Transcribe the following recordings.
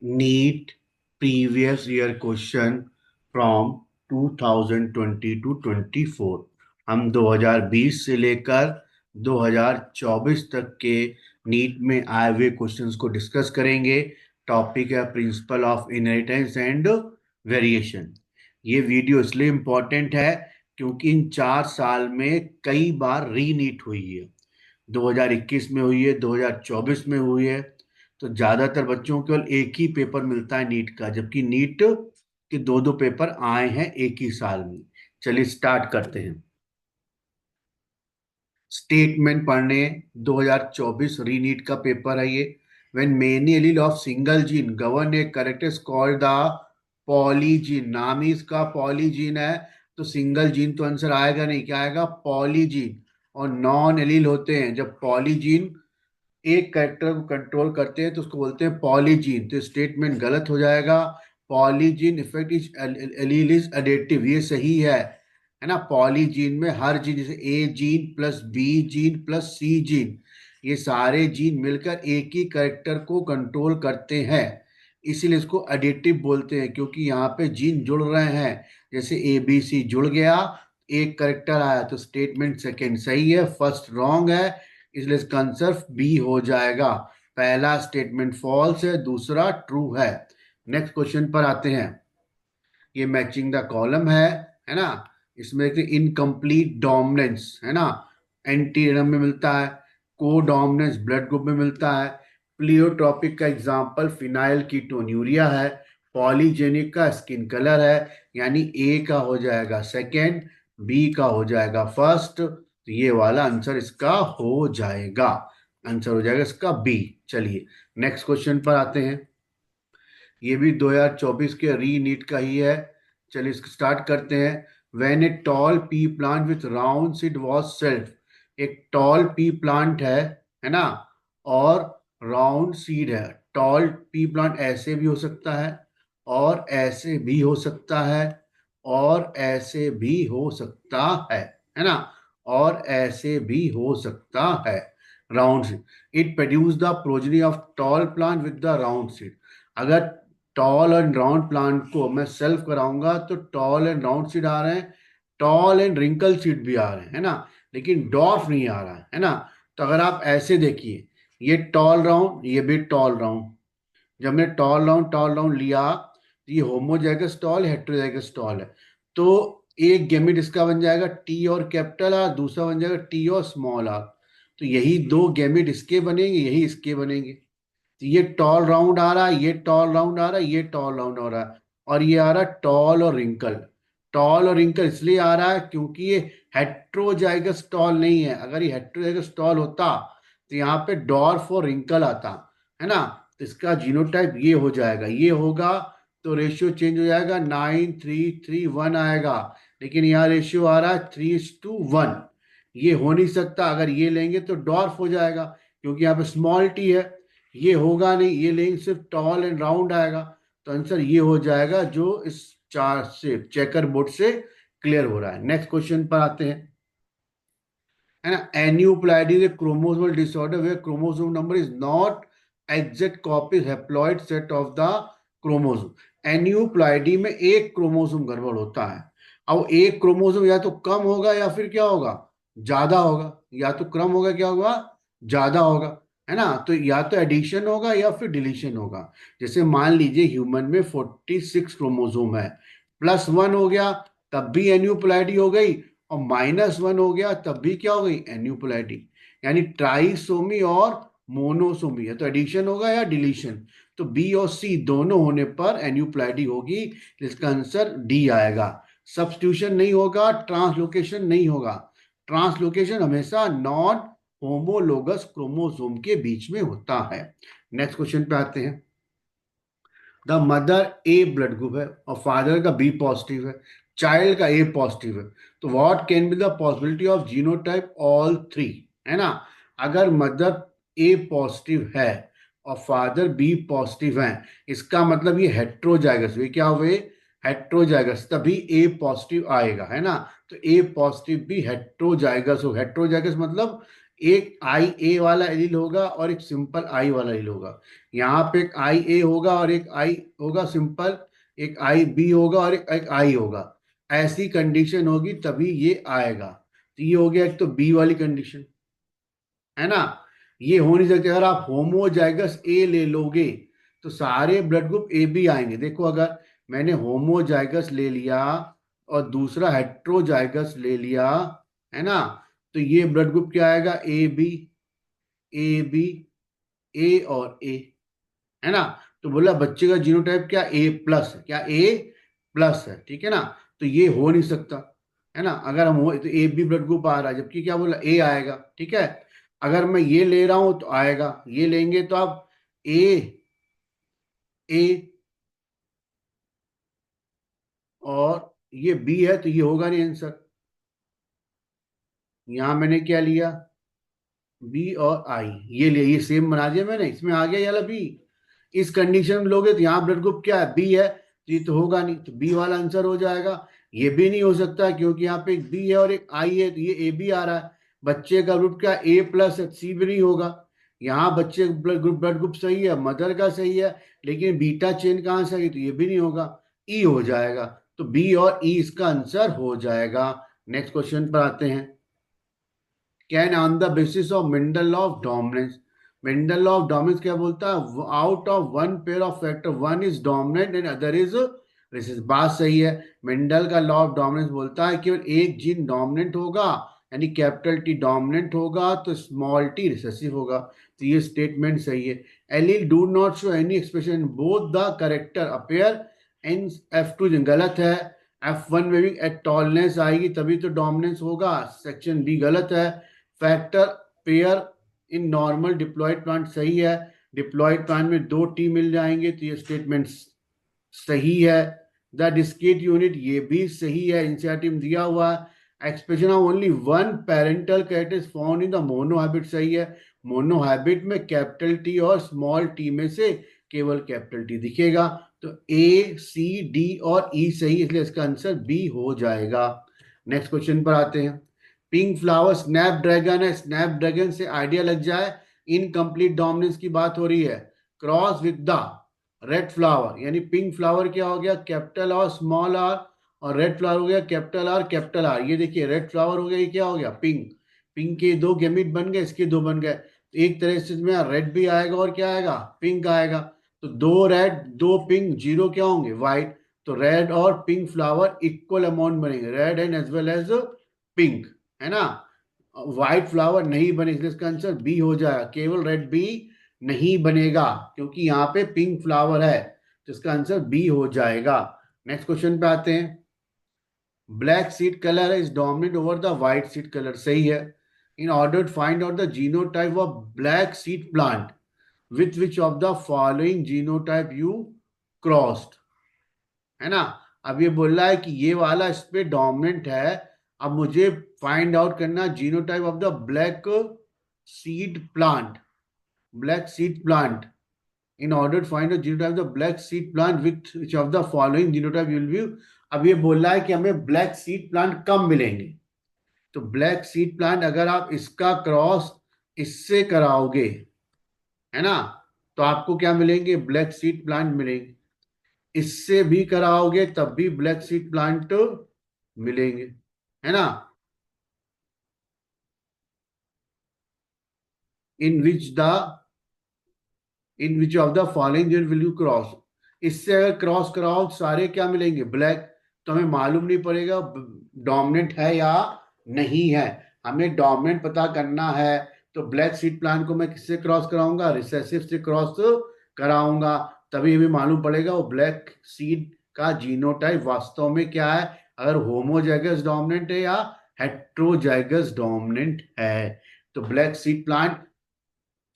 NEET previous year question from 2020 to 24। हम 2020 से लेकर 2024 तक के नीट में आए हुए क्वेश्चंस को डिस्कस करेंगे। टॉपिक है principle of inheritance and variation. ये वीडियो इसलिए इम्पोर्टेंट है क्योंकि इन 4 साल में कई बार री नीट हुई है। 2021 में हुई है, 2024 में हुई है। तो ज्यादातर बच्चों को केवल एक ही पेपर मिलता है नीट का, जबकि नीट के दो दो पेपर आए हैं एक ही साल में। चलिए स्टार्ट करते हैं। स्टेटमेंट पढ़ने 2024 रीनीट का पेपर है ये। When many allele of single gene govern a character called the polygene. नाम ही इसका पॉलीजीन है, तो सिंगल जीन तो आंसर आएगा नहीं, क्या आएगा? पॉलीजीन। और नॉन एलील होते हैं जब पॉलीजीन एक कैरेक्टर को कंट्रोल करते हैं तो उसको बोलते हैं पॉलीजीन। तो स्टेटमेंट गलत हो जाएगा। Polygene effect is allele is additive, ये सही है ना। पॉलीजीन में हर जीन, जैसे a gene plus b gene plus c gene, ये सारे जीन मिलकर एक ही कैरेक्टर को कंट्रोल करते हैं, इसीलिए इसको एडिटिव बोलते हैं, क्योंकि यहाँ पे जीन जुड़ रहे हैं। जैसे ए बी सी जुड़ गया, एक कैरेक्टर आया, तो स्टेटमेंट सेकेंड सही है, फर्स्ट रॉन्ग है, इसलिए इसका आंसर बी हो जाएगा। पहला स्टेटमेंट फॉल्स है, दूसरा ट्रू है। नेक्स्ट क्वेश्चन पर आते हैं। ये मैचिंग द कॉलम है ना। इसमें इनकम्प्लीट डोमिनेंस है ना, एंटीरम में मिलता है। को डोमिनेंस ब्लड ग्रुप में मिलता है। प्लियोट्रॉपिक का एग्जांपल फिनाइल कीटोन्यूरिया है। पॉलीजेनिक का स्किन कलर है, यानी ए का हो जाएगा सेकेंड, बी का हो जाएगा फर्स्ट। तो ये वाला आंसर इसका हो जाएगा, आंसर हो जाएगा इसका बी। चलिए नेक्स्ट क्वेश्चन पर आते हैं। ये भी 2024 के री नीट का ही है। चलिए इसको स्टार्ट करते हैं। When a tall P plant with round seed was self. एक टॉल पी प्लांट है ना, और राउंड सीड है। टॉल पी प्लांट ऐसे भी हो सकता है, और ऐसे भी हो सकता है, और ऐसे भी हो सकता है ना, और ऐसे भी हो सकता है। Round seed, it produce the progeny of tall plant with the round seed. अगर टॉल एंड राउंड प्लांट को मैं सेल्फ कराऊंगा तो टॉल एंड राउंड सीड आ रहे हैं, टॉल एंड रिंकल सीड भी आ रहे हैं, है ना, लेकिन डॉर्फ नहीं आ रहा है ना। तो अगर आप ऐसे देखिए, ये टॉल राउंड, ये भी टॉल राउंड। जब मैंने टॉल राउंड लिया तो ये होमोजाइगस टॉल हेटेरोजाइगस टॉल है। तो एक गैमेट इसका बन जाएगा टी और कैपिटल आर, दूसरा बन जाएगा टी और स्मॉल आर। तो यही दो गैमेट इसके बनेंगे, यही इसके बनेंगे। तो ये टॉल राउंड आ रहा है, ये टॉल राउंड आ रहा है, ये टॉल राउंड आ रहा है, और ये आ रहा है टॉल और रिंकल। टॉल और रिंकल इसलिए आ रहा है क्योंकि ये हेट्रोजाइगस टॉल नहीं है। अगर ये हेट्रोजाइगस टॉल होता तो यहाँ पे डॉर्फ और रिंकल आता, है ना। तो इसका जीनोटाइप ये हो जाएगा, ये होगा, तो रेशियो चेंज हो जाएगा, 9:3:3:1 आएगा। लेकिन यहाँ रेशियो आ रहा है 3:1। ये हो नहीं सकता, अगर ये लेंगे तो डॉर्फ हो जाएगा, क्योंकि यहाँ पे स्मॉल टी है। ये होगा नहीं, ये लेंगे सिर्फ टॉल एंड राउंड आएगा। तो आंसर ये हो जाएगा, जो इस चार्ट से, चेकर बोर्ड से क्लियर हो रहा है। नेक्स्ट क्वेश्चन पर आते हैं, है ना। Aneuploidy is a chromosomal disorder where chromosome number is not exact copy haploid set of the chromosome. Aneuploidy में एक क्रोमोसोम गड़बड़ होता है। अब एक क्रोमोसोम या तो कम होगा या फिर क्या होगा, ज्यादा होगा। या तो क्रम होगा, क्या होगा, ज्यादा होगा, है ना। तो या तो एडिशन होगा या फिर डिलीशन होगा। जैसे मान लीजिए ह्यूमन में 46 क्रोमोसोम है, +1 हो गया तब भी एन्यूप्लाइडी हो गई, और -1 हो गया तब भी क्या हो गई, एन्यूप्लाइडी। यानी ट्राइसोमी और मोनोसोमी है, तो एडिशन होगा या डिलीशन। तो बी और सी दोनों होने पर एन्यूप्लाइडी होगी, जिसका आंसर डी आएगा। सब्स्टिट्यूशन नहीं होगा, ट्रांसलोकेशन नहीं होगा। ट्रांसलोकेशन हमेशा नॉन होमोलोगस क्रोमोसोम के बीच में होता है। नेक्स्ट क्वेश्चन पे आते हैं। The mother A blood group है और फादर का बी पॉजिटिव है, चाइल्ड का ए पॉजिटिव है, तो what can be the possibility of genotype all three, है ना। अगर मदर ए पॉजिटिव है और फादर बी पॉजिटिव है, इसका मतलब ये हेट्रोजाइगस, ये क्या हुए, हेट्रोजाइगस, तभी ए पॉजिटिव आएगा, है ना। तो ए पॉजिटिव भी हेट्रोजाइगस हो, हेट्रोजाइगस मतलब एक आई ए वाला एलील होगा और एक सिंपल आई वाला एलील होगा। यहाँ पे एक आई ए होगा और एक आई होगा सिंपल, एक आई बी होगा और एक आई होगा। ऐसी कंडीशन होगी तभी ये आएगा। तो ये हो गया एक तो बी वाली कंडीशन, है ना। ये हो नहीं सकती। अगर आप होमोजाइगस ए ले लोगे तो सारे ब्लड ग्रुप ए बी आएंगे। देखो, अगर मैंने होमोजाइगस ले लिया और दूसरा हेट्रोजाइगस ले लिया, है ना, तो ये ब्लड ग्रुप क्या आएगा, ए बी, ए बी, ए और ए, है ना। तो बोला बच्चे का जीनोटाइप क्या, ए प्लस है, क्या ए प्लस है, ठीक है ना। तो ये हो नहीं सकता, है ना। अगर हम हो तो ए बी ब्लड ग्रुप आ रहा है, जबकि क्या बोला, ए आएगा, ठीक है। अगर मैं ये ले रहा हूं तो आएगा, ये लेंगे तो आप ए, ए, और ये बी है तो ये होगा नहीं आंसर। यहां मैंने क्या लिया, बी और आई, ये लिया, ये सेम बना दिया मैंने, इसमें आ गया ये वाला बी। इस कंडीशन में लोगे तो यहाँ ब्लड ग्रुप क्या है, बी है, तो ये तो होगा नहीं, तो बी वाला आंसर हो जाएगा। ये भी नहीं हो सकता क्योंकि यहाँ पे एक बी है और एक आई है, तो ये ए बी आ रहा है। बच्चे का ग्रुप क्या, ए प्लस है, सी भी नहीं होगा। यहाँ बच्चे का ब्लड ग्रुप सही है, मदर का सही है, लेकिन बीटा चेन कहाँ से आई, तो ये भी नहीं होगा, ई हो जाएगा। तो बी और ई इसका आंसर हो जाएगा। नेक्स्ट क्वेश्चन पर आते हैं। Can on the basis of Mendel law of dominance, Mendel law of dominance क्या बोलता है, out of one pair of factor one is dominant and other is recessive. बात सही है। मेंडल का लॉ ऑफ डोमिनेंस बोलता है केवल एक जीन डोमिनेंट होगा, यानी कैपिटल टी डोमिनेंट होगा तो स्मॉल टी रिसेसिव होगा। तो ये स्टेटमेंट सही है। Allele do not show any expression both the character appear in F2 गलत है। F1 में भी एट टॉलनेस आएगी तभी तो डोमिनेंस होगा, सेक्शन बी गलत है। Factor pair in normal diploid plant सही है, डिप्लॉयड प्लांट में दो टी मिल जाएंगे, तो ये स्टेटमेंट सही है। द डिस्क्रीट यूनिट ये भी सही है, एनसीईआरटी में दिया हुआ है। Expression of only one parental character is found in the monohybrid सही है। मोनोहैबिट में कैपिटल टी और स्मॉल टी में से केवल कैपिटल टी दिखेगा। तो ए सी डी और ई सही, इसलिए इसका आंसर बी हो जाएगा। नेक्स्ट क्वेश्चन पर आते हैं। पिंक फ्लावर स्नैपड्रैगन है, स्नैपड्रैगन से आइडिया लग जाए इनकम्प्लीट डोमिनेंस की बात हो रही है। Cross with the red flower, यानी पिंक फ्लावर क्या हो गया, कैपिटल और स्मॉल आर, और रेड फ्लावर हो गया कैपिटल आर कैपिटल आर। ये देखिए रेड फ्लावर हो गया, ये क्या हो गया, पिंक। पिंक के दो गैमीट बन गए, इसके दो बन गए, तो एक तरह से इसमें रेड भी आएगा और क्या आएगा, पिंक आएगा। तो दो रेड दो पिंक, जीरो क्या होंगे, व्हाइट। तो रेड और पिंक फ्लावर इक्वल अमाउंट बनेंगे, red and as well as pink, है ना। व्हाइट फ्लावर नहीं बने, इसलिए इसका आंसर बी हो जाएगा। केवल रेड बी नहीं बनेगा क्योंकि यहाँ पे पिंक फ्लावर है, तो इसका आंसर बी हो जाएगा। नेक्स्ट क्वेश्चन पे आते हैं। Black seed colour is dominate over the white seed colour सही है। In order to find out the genotype of black seed plant with which of the following genotype you crossed, है ना। अब ये बोल रहा है कि ये वाला इस पे डोमिनेंट है। अब मुझे फाइंड आउट करना genotype of the black seed plant, black seed plant. In order to find a genotype of the black seed plant which of the following genotype will view। अब ये बोल रहा है कि हमें ब्लैक सीड प्लांट कब मिलेंगे। तो ब्लैक सीड प्लांट अगर आप इसका क्रॉस इससे कराओगे, है ना, तो आपको क्या मिलेंगे, ब्लैक सीड प्लांट मिलेंगे। इससे भी कराओगे तब भी ब्लैक सीड प्लांट मिलेंगे, है ना। In which the in which of the following will you cross. इससे अगर क्रॉस कराओ तो सारे क्या मिलेंगे, ब्लैक। तो हमें मालूम नहीं पड़ेगा डोमिनेंट है या नहीं है। हमें डोमिनेंट पता करना है तो ब्लैक सीड प्लांट को मैं किससे क्रॉस कराऊंगा, रिसेसिव से क्रॉस कराऊंगा, तभी हमें मालूम पड़ेगा वो ब्लैक सीड का जीनोटाइप वास्तव में क्या है, अगर होमोजाइगस डोमिनेंट है या हेट्रोजाइगस डोमिनेंट है। तो ब्लैक सीड प्लांट,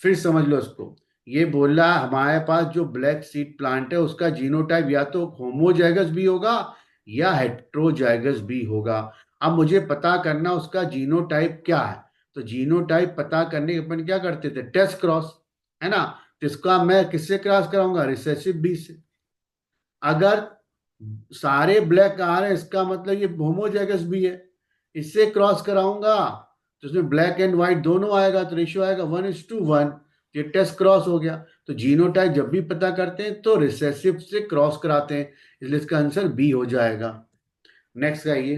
फिर समझ लो इसको, ये बोल रहा है हमारे पास जो ब्लैक सीड प्लांट है उसका जीनोटाइप या तो होमोजाइगस भी होगा या हेट्रोजाइगस भी होगा। अब मुझे पता करना उसका जीनोटाइप क्या है। तो जीनोटाइप पता करने के अपन क्या करते थे, टेस्ट क्रॉस, है ना। तो इसका मैं किससे क्रॉस कराऊंगा, रिसेसिव बी से। अगर सारे ब्लैक आ रहे हैं इसका मतलब ये होमोजाइगस भी है, इससे क्रॉस कराऊंगा तो उसमें ब्लैक एंड व्हाइट दोनों आएगा, तो रेशियो आएगा 1:1। ये टेस्ट क्रॉस हो गया। तो जीनोटाइप जब भी पता करते हैं तो रिसेसिव से क्रॉस कराते हैं, इसलिए इसका आंसर बी हो जाएगा। नेक्स्ट आइए।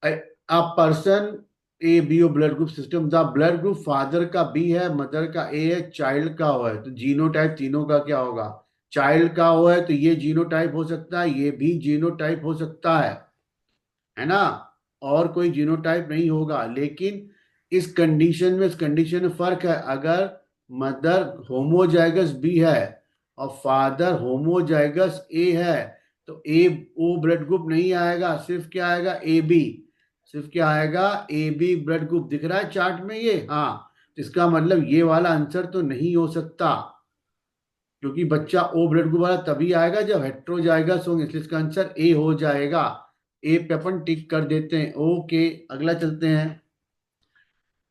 A person A B O blood group system, the blood group father का बी है, मदर का ए है, चाइल्ड का ओ है, तो जीनोटाइप तीनों का क्या होगा? चाइल्ड का ओ है तो ये जीनोटाइप हो सकता है, ये भी जीनोटाइप हो सकता है ना, और कोई जीनोटाइप नहीं होगा। लेकिन इस कंडीशन में फर्क है। अगर मदर होमोजाइगस बी है और फादर होमोजाइगस ए है तो ए ओ ब्लड ग्रुप नहीं आएगा, सिर्फ क्या आएगा? A B. सिर्फ क्या आएगा? A B blood group. दिख रहा है चार्ट में ये? हाँ। तो इसका मतलब ये वाला आंसर तो नहीं हो सकता, क्योंकि बच्चा ओ ब्लड ग्रुप वाला तभी आएगा जब हेट्रोजाइगस होंगे, इसलिए इसका आंसर ए हो जाएगा। ए पे अपन टिक कर देते हैं। ओके, अगला चलते हैं।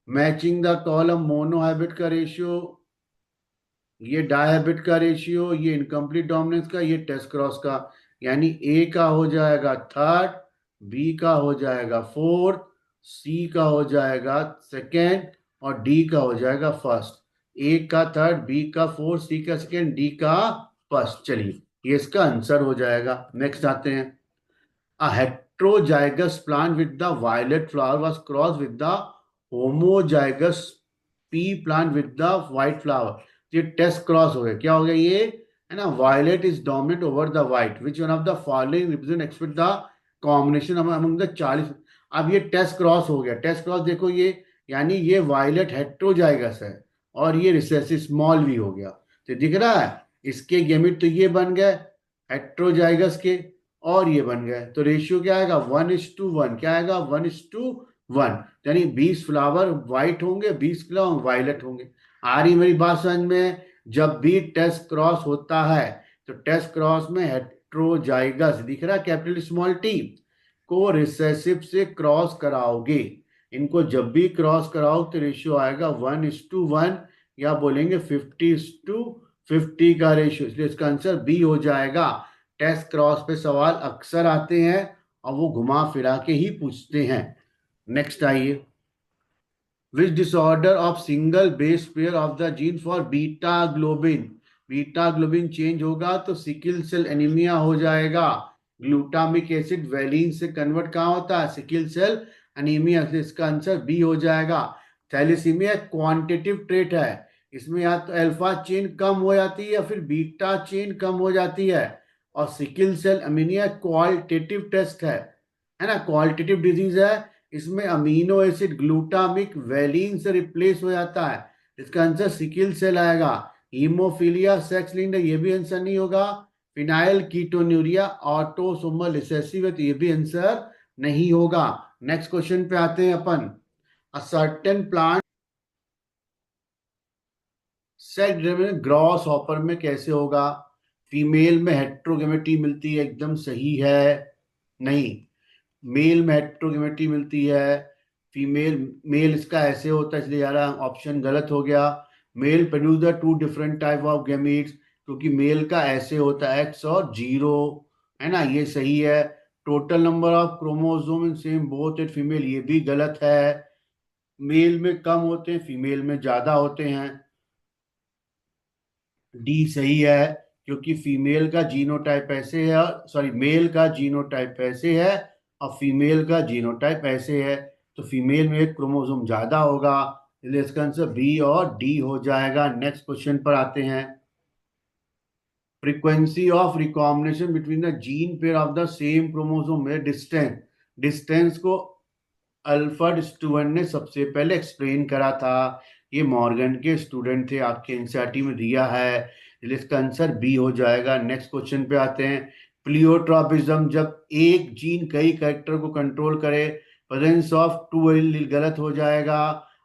मैचिंग द कॉलम, मोनोहाइब्रिड का रेशियो, ये डायहाइब्रिड का रेशियो, ये इनकम्प्लीट डोमिनेंस का, ये टेस्ट क्रॉस का। यानी ए का हो जाएगा थर्ड, बी का हो जाएगा फोर्थ, सी का हो जाएगा सेकेंड और डी का हो जाएगा फर्स्ट। ए का थर्ड, बी का फोर्थ, सी का सेकेंड, डी का फर्स्ट। चलिए, ये इसका आंसर हो जाएगा। नेक्स्ट आते हैं। A heterozygous plant with the violet flower was crossed with the homozygous pea plant with the white flower. ये टेस्ट क्रॉस हो गया। क्या हो गया ये? है ना, violet is dominate over the white, which one of the following represent expect the combination among the 40। अब ये टेस्ट क्रॉस हो गया। टेस्ट क्रॉस देखो ये, यानी ये वायलेट हेट्रोजाइगस है और ये रिसेसिव स्मॉल भी हो गया। तो दिख रहा है, इसके गेमिट तो ये बन गए हेट्रोजाइगस के, और ये बन गए। तो रेशियो क्या आएगा? 1:1। क्या आएगा? 1:1। यानी 20 फ्लावर व्हाइट होंगे, 20 फ्लावर वायलेट होंगे। आ रही मेरी बात समझ में? जब भी टेस्ट क्रॉस होता है तो टेस्ट क्रॉस में हेट्रोजाइगस दिख रहा है कैपिटल स्मॉल टी को रिसेसिव से क्रॉस कराओगे। इनको जब भी क्रॉस कराओ तो रेशियो आएगा 1:1, या बोलेंगे 50:50 का रेशियो, इसलिए इसका आंसर बी हो जाएगा। टेस्ट क्रॉस पे सवाल अक्सर आते हैं और वो घुमा फिरा के ही पूछते हैं। नेक्स्ट आइए। Which disorder of single base pair of the gene for beta globin, beta globin change होगा तो सिकिल सेल एनीमिया हो जाएगा। ग्लूटामिक एसिड वैलीन से कन्वर्ट कहाँ होता है? सिकिल सेल एनीमिया से, इसका आंसर बी हो जाएगा। थैलेसीमिया क्वांटिटिव ट्रेट है, इसमें या तो अल्फा चेन कम हो जाती है या फिर बीटा चेन कम हो जाती है। और sickle cell anaemia qualitative test है ना, क्वालिटेटिव डिजीज है। इसमें अमीनो एसिड ग्लूटामिक वैलीन से रिप्लेस हो जाता है, इसका आंसर सिकिल सेल आएगा। हीमोफीलिया सेक्स लिंक्ड, ये भी आंसर नहीं होगा। फिनाइल कीटोन्यूरिया ऑटोसोमल रिसेसिव है, तो ये भी आंसर नहीं होगा। नेक्स्ट क्वेश्चन पे आते हैं अपन। A certain plant cell grasshopper में कैसे होगा? फीमेल में हेट्रोगेमेटी मिलती है, एकदम सही है। नहीं, मेल में हेट्रोगेमेटी मिलती है। फीमेल मेल इसका ऐसे होता है, इसलिए यार ऑप्शन गलत हो गया। Male produce the two different type of gametes, क्योंकि मेल का ऐसे होता है एक्स और जीरो, है ना, ये सही है। Total number of chromosome in same both at female, ये भी गलत है। मेल में कम होते हैं, फीमेल में ज्यादा होते हैं। डी सही है, क्योंकि फीमेल का जीनोटाइप ऐसे है, सॉरी मेल का जीनोटाइप ऐसे है और फीमेल का जीनोटाइप ऐसे है, तो फीमेल में एक क्रोमोसोम ज्यादा होगा, इसलिए इसका आंसर बी और डी हो जाएगा। नेक्स्ट क्वेश्चन पर आते हैं। Frequency of recombination between the gene pair of the same chromosome में डिस्टेंस, डिस्टेंस को अल्फ्रेड स्टूडेंट ने सबसे पहले एक्सप्लेन करा था। ये मॉर्गन के स्टूडेंट थे, आपके एनसीईआरटी में दिया है, इसलिए इसका आंसर बी हो जाएगा। नेक्स्ट क्वेश्चन पे आते हैं। प्लियोट्रॉपिज्म, जब एक जीन कई कैरेक्टर को कंट्रोल करे, प्रेजेंस ऑफ टू एलील गलत हो जाएगा।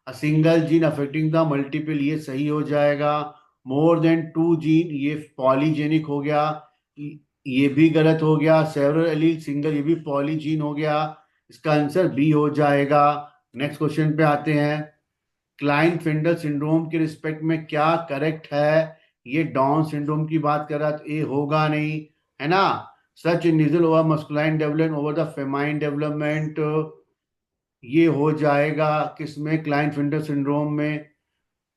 A single gene affecting the multiple, ये सही हो जाएगा। मोर देन टू जीन, ये पॉलीजेनिक हो गया, ये भी गलत हो गया। सेवरल एलील सिंगल, ये भी पॉलीजीन हो गया, इसका आंसर बी हो जाएगा। नेक्स्ट क्वेश्चन पे आते हैं। क्लाइन फेंडल सिंड्रोम के रिस्पेक्ट में क्या करेक्ट है? ये डाउन सिंड्रोम की बात कर रहा है, तो ए होगा नहीं, है ना। Such individual over masculine development over the famine development, ये हो जाएगा किसमें, क्लाइंट-फिल्टर सिंड्रोम में,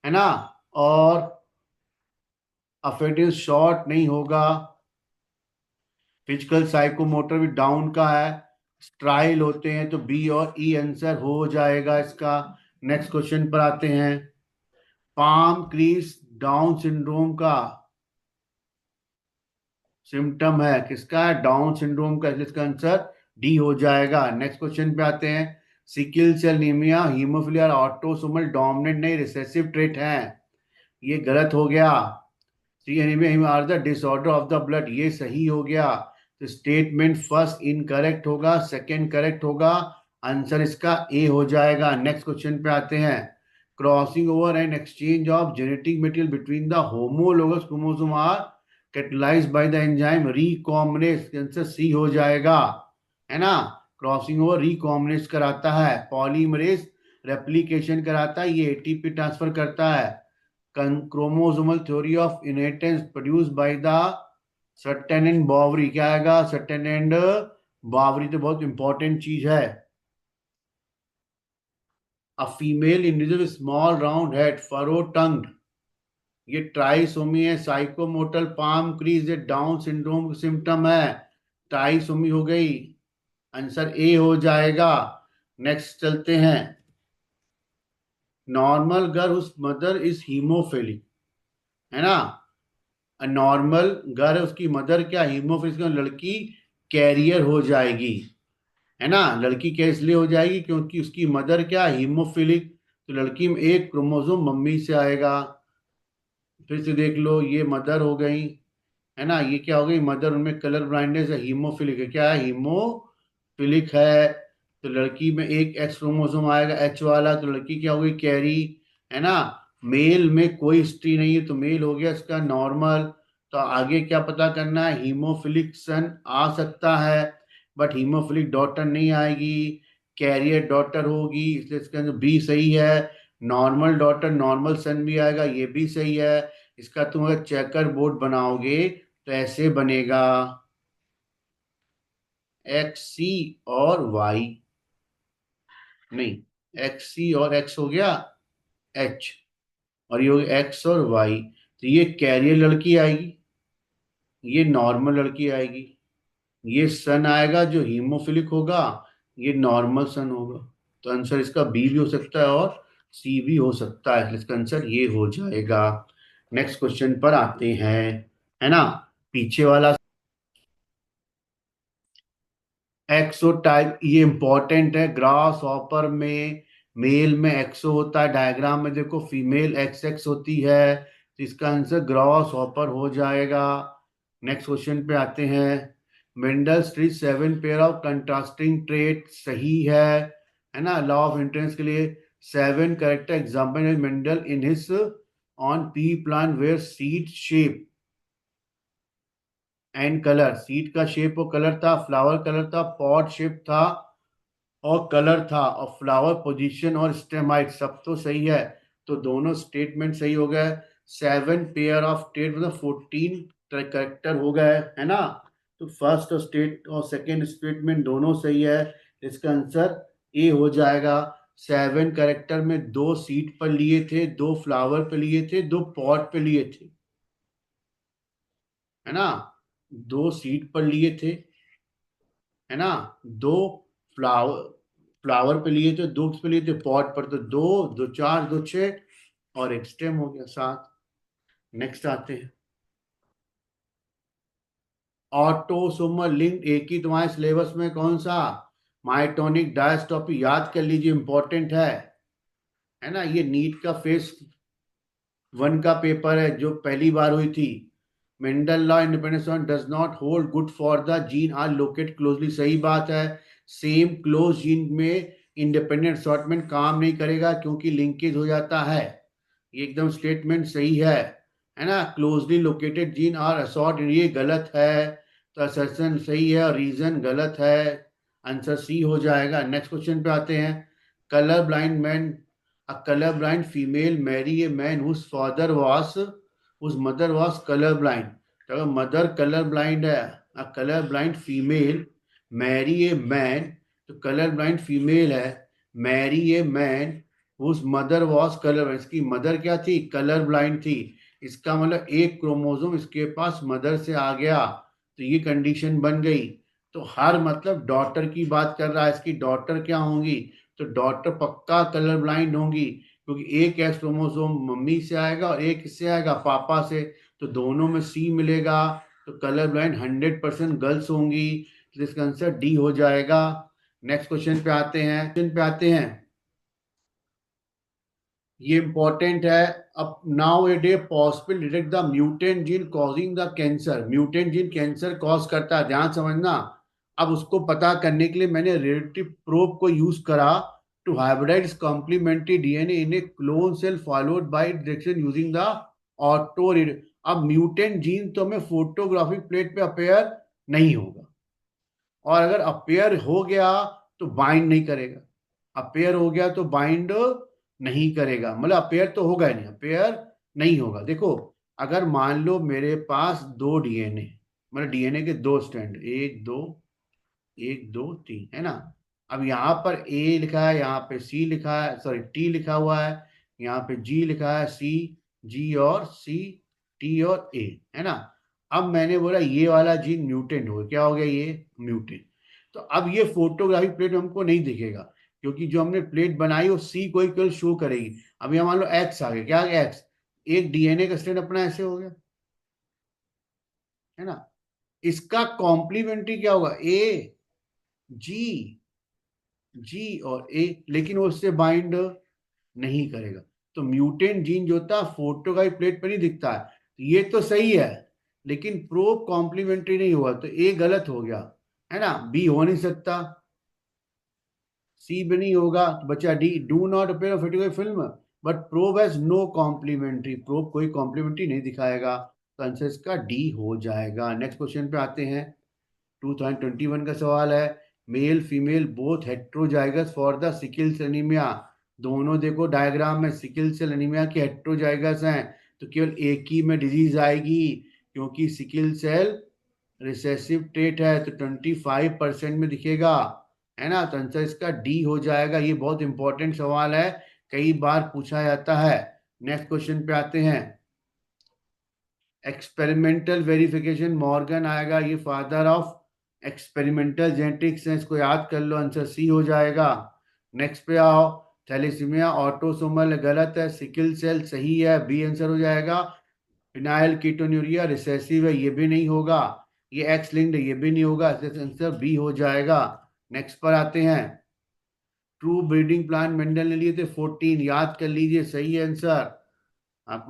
है ना। और अफेक्टिव शॉर्ट नहीं होगा। फिजिकल साइकोमोटर भी डाउन का है। स्ट्राइल होते हैं, तो बी और ई आंसर हो जाएगा इसका। नेक्स्ट क्वेश्चन पर आते हैं। पाम क्रीज डाउन सिंड्रोम का सिम्टम है, किसका है, डाउन सिंड्रोम का, इसका आंसर डी हो जाएगा। नेक्स्ट क्वेश्चन पे आते हैं। Sickle cell anaemia haemophilia autosomal dominant नहीं, रिसेसिव ट्रेट है, ये गलत हो गया। C anaemia are the disorder of the blood, ये सही हो गया। तो स्टेटमेंट फर्स्ट इनकरेक्ट होगा, सेकंड करेक्ट होगा, आंसर इसका ए हो जाएगा। नेक्स्ट क्वेश्चन पे आते हैं। Crossing over and exchange of genetic material between the homologous chromosome are catalysed by the enzyme recombinase, answer C हो जाएगा, है ना। क्रॉसिंग ओवर रिकॉम्बिनेज कराता है, पॉलीमरेज रेप्लिकेशन कराता है, ये एटीपी ट्रांसफर करता है। chromosomal theory of inheritance produced by the Sutton and Boveri, क्या आएगा, सटन एंड बावरी, तो बहुत इंपॉर्टेंट चीज है। A female individual small round head furrow tongued, ये ट्राइसोमी है। साइकोमोटल पाम क्रीज ये डाउन सिंड्रोम सिम्टम है, ट्राइसोमी हो गई, आंसर ए हो जाएगा। नेक्स्ट चलते हैं। नॉर्मल गर्ल उस मदर इज हीमोफिलिक, है ना। नॉर्मल गर्ल उसकी मदर क्या, हीमोफिलिस का, लड़की कैरियर हो जाएगी, है ना। लड़की क्या इसलिए हो जाएगी क्योंकि उसकी मदर क्या, हीमोफिलिक, तो लड़की में एक क्रोमोसोम मम्मी से आएगा। फिर से देख लो, ये मदर हो गई, है ना, ये क्या हो गई, मदर, उनमें कलर ब्लाइंडनेस है, हीमोफिलिक है, क्या है, हीमोफिलिक है। तो लड़की में एक एक्स क्रोमोसोम आएगा एच वाला, तो लड़की क्या हो गई, कैरी, है ना। मेल में कोई हिस्ट्री नहीं है, तो मेल हो गया इसका नॉर्मल। तो आगे क्या पता करना है, हीमोफिलिक सन आ सकता है, बट हीमोफिलिक डॉटर नहीं आएगी, कैरियर डॉटर होगी, इसलिए इसका जो बी सही है। नॉर्मल डॉटर नॉर्मल सन भी आएगा, ये भी सही है। इसका तुम अगर चेकर बोर्ड बनाओगे तो ऐसे बनेगा, एक्स सी और वाई, नहीं, एक्स सी और एक्स हो गया एच, और ये हो गया एक्स और वाई, तो ये कैरियर लड़की आएगी, ये नॉर्मल लड़की आएगी, ये सन आएगा जो हीमोफिलिक होगा, ये नॉर्मल सन होगा। तो आंसर इसका बी भी हो सकता है और सी भी हो सकता है, इसका आंसर ये हो जाएगा। नेक्स्ट क्वेश्चन पर आते हैं, है ना। पीछे वाला एक्सोटाइप, ये इंपॉर्टेंट है। ग्रास हॉपर में मेल में एक्सो होता है, डायग्राम में देखो फीमेल एक्स एक्स होती है, तो इसका आंसर ग्रास हॉपर हो जाएगा। नेक्स्ट क्वेश्चन पे आते हैं। Mendel street seven pair of contrasting trait सही है ना। लॉ ऑफ इंटरेंस के लिए सेवन करेक्टर एग्जाम्पल है Mendel in his on pea plant where seed shape and colour, seed का शेप और कलर था, फ्लावर कलर था, पॉट शेप था और कलर था, और फ्लावर पोजीशन और स्टेम हाइट सब तो सही है, तो दोनों स्टेटमेंट सही हो गए। सेवन पेयर ऑफ ट्रेट मतलब 14 करेक्टर हो गए, है ना। तो फर्स्ट और स्टेट और सेकेंड स्टेटमेंट दोनों सही है, इसका आंसर ए हो जाएगा। सेवन करेक्टर में दो सीट पर लिए थे, दो फ्लावर पे लिए थे, दो पॉट पे लिए थे, है ना। दो सीट पर लिए थे, है ना। दो फ्लावर फ्लावर पे लिए थे, दो पे लिए थे पॉट पर, तो दो, दो चार, दो छः, और एक स्टेम हो गया सात। नेक्स्ट आते हैं। ऑटोसोमल लिंक एक ही तुम्हारे सिलेबस में कौन सा, माइटोनिक डायस्ट्रोफी, याद कर लीजिए, इंपॉर्टेंट है ना। ये नीट का फेस वन का पेपर है जो पहली बार हुई थी। Mendel law independence on does not hold good for the gene are locate closely, सही बात है। सेम क्लोज जीन में इंडिपेंडेंट असॉर्टमेंट काम नहीं करेगा क्योंकि लिंकेज हो जाता है, ये एकदम स्टेटमेंट सही है ना। क्लोजली लोकेटेड जीन और असॉर्ट, ये गलत है, तो असर्शन सही है और रीजन गलत है, आंसर सी हो जाएगा। नेक्स्ट क्वेश्चन पे आते हैं। Colour blind man, a colour blind female marry a man whose father was, whose mother was colour blind, तो अगर मदर कलर ब्लाइंड है, a colour blind female marry a man, तो colour blind female है, marry a man whose mother was colour, इसकी mother क्या थी, colour blind थी। इसका मतलब एक क्रोमोसोम इसके पास मदर से आ गया, तो ये कंडीशन बन गई। तो हर मतलब डॉटर की बात कर रहा है, इसकी डॉटर क्या होंगी, तो डॉटर पक्का कलर ब्लाइंड होंगी, क्योंकि एक एक्स क्रोमोसोम मम्मी से आएगा और एक किससे आएगा, पापा से। तो दोनों में सी मिलेगा, तो कलर ब्लाइंड 100% गर्ल्स होंगी, तो इसका आंसर डी हो जाएगा। नेक्स्ट क्वेश्चन पे आते हैं, ये इंपॉर्टेंट है। अब now a day possible detect the mutant gene causing the cancer, mutant gene cancer cause करता है, ध्यान समझना। अब उसको पता करने के लिए मैंने रिलेटिव प्रोब को यूज करा to hybridise complementary DNA in a clone cell followed by detection using the auto. अब म्यूटेंट जीन तो हमें फोटोग्राफिक प्लेट पे अपेयर नहीं होगा, और अगर अपेयर हो गया तो बाइंड नहीं करेगा, अपेयर हो गया तो बाइंड नहीं करेगा, मतलब अपेयर तो होगा ही नहीं, अपेयर नहीं होगा। देखो, अगर मान लो मेरे पास दो डीएनए, मतलब डीएनए के दो स्टैंड, एक दो, एक दो तीन, है ना। अब यहाँ पर ए लिखा है, यहाँ पे सी लिखा है, सॉरी टी लिखा हुआ है, यहाँ पे जी लिखा है, सी, जी और सी, टी और ए, है ना। अब मैंने बोला ये वाला जीन म्यूटेंट हो गया, क्या हो गया, ये म्यूटेंट। तो अब ये फोटोग्राफिक प्लेट हमको नहीं दिखेगा, क्योंकि जो हमने प्लेट बनाई वो सी को केवल शो करेगी। अब यहाँ मान लो एक्स आ गया, क्या आ गया, एक्स, एक डीएनए का स्ट्रैंड अपना ऐसे हो गया, है ना। इसका कॉम्प्लीमेंट्री क्या होगा, ए, जी, जी और ए, लेकिन वो उससे बाइंड नहीं करेगा। तो म्यूटेंट जीन जो होता है फोटोग्राफिक प्लेट पर नहीं दिखता है, तो ये तो सही है, लेकिन प्रोब कॉम्प्लीमेंट्री नहीं हुआ, तो ए गलत हो गया, है ना, बी हो नहीं सकता, सी भी नहीं होगा, तो बचा D, do not appear photographic film but probe has no complementary, probe कोई कॉम्प्लीमेंट्री नहीं दिखाएगा, तो आंसर इसका डी हो जाएगा। नेक्स्ट क्वेश्चन पे आते हैं, 2021 का सवाल है, male female both heterozygous for the sickle cell anaemia, दोनों देखो डायग्राम में सिकिल सेल एनीमिया के हेट्रोजाइगस हैं, तो केवल एक ही में डिजीज आएगी, क्योंकि सिकिल सेल रिसेसिव ट्रेट है, तो 25% में दिखेगा, है ना। तो आंसर इसका डी हो जाएगा। ये बहुत इंपॉर्टेंट सवाल है, कई बार पूछा जाता है। नेक्स्ट क्वेश्चन पे आते हैं, एक्सपेरिमेंटल वेरिफिकेशन, मॉर्गन आएगा, ये फादर ऑफ एक्सपेरिमेंटल जेनेटिक्स है, इसको याद कर लो, आंसर सी हो जाएगा। नेक्स्ट पे आओ, थैलेसीमिया ऑटोसोमल गलत है, सिकिल सेल सही है, बी आंसर हो जाएगा। फिनाइल कीटोन्यूरिया रिसेसिव है, ये भी नहीं होगा, ये एक्स लिंक्ड है, ये भी नहीं होगा, आंसर बी हो जाएगा। नेक्स्ट पर आते हैं, ट्रू ब्रीडिंग प्लान मेंडल ने लिए थे 14, याद कर लीजिए, सही है आंसर।